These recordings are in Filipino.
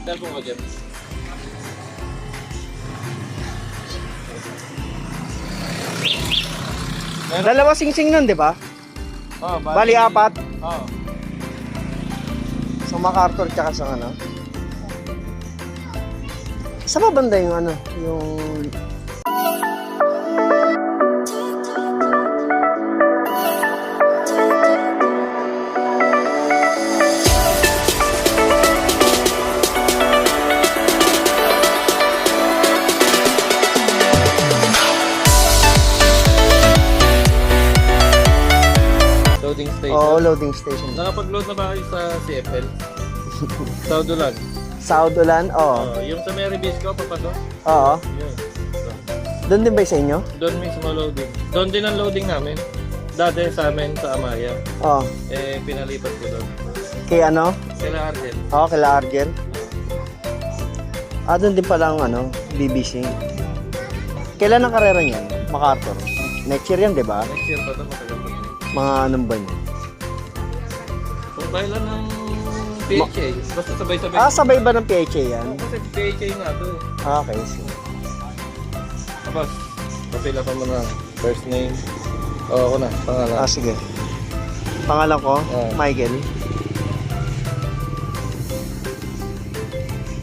Cellphone ko dyan. Dalawa sing-sing nun, di ba? Oh, Bali, apat. Oh. Sa MacArthur tsaka sa ano. Sa ba banda yung ano? Yung... Loading station. Oo, loading station. Nakapag-load na ba kayo sa CFL? Saudolan. Saudolan, oo. Yung sa Mary Bisco, papasok? Oo. Yun. Doon din ba sa inyo? Doon mismo loading. Doon din ang loading namin. Dati sa amin sa Amaya. Oo. Pinalipat ko doon. Kay ano? Kailan Argel? Oo, kay La Argel. Doon din pala ang ano, BBC. Kailan ang karera niyan? MacArthur. Next year yan, di ba? Next year pa ito, matagal pa. Mga anong ba niya? Kung kailan ng PHA, basta sabay-sabay. Sabay ba ng PHA yan? Kasi PHA nga ito eh. Okay, sige. Tapos, papila pa mo na first name. Oo, ako na, pangalan. Sige. Pangalan ko, Michael.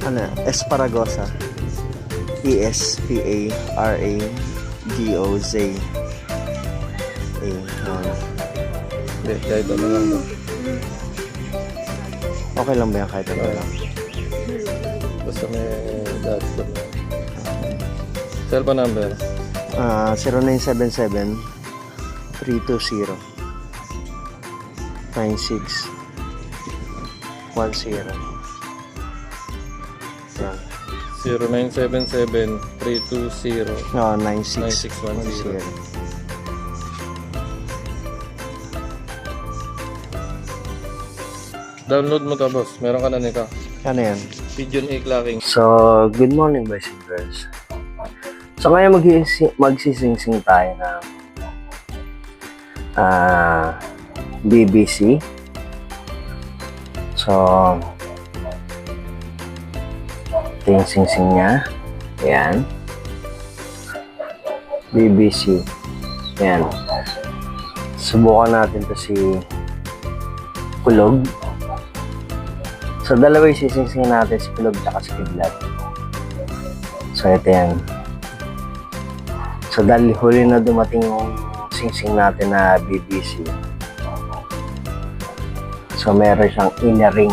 Ano? Esparagosa. Esparagoz. Hindi, kahit ano lang. Okay lang ba yan kahit ano lang? Basta may dati ko. Cellphone number? 0977 320 9610. Yan. 0977-320-9610. 9610. Download mo to, boss. Meron ka na nito. Ano yan? Pigeon A-clacking. So, good morning boys and girls. So, ngayon magsising-sing tayo ng BBC. So, ito yung sing-sing niya. Ayan. BBC. Ayan. Subukan natin to si Kulog. So, dalawa yung sising-sing natin, si Kulog at si Kidlat. So, ito yan. So, dahil huli na dumating yung sing-sing natin na BBC. So, meron siyang inner ring.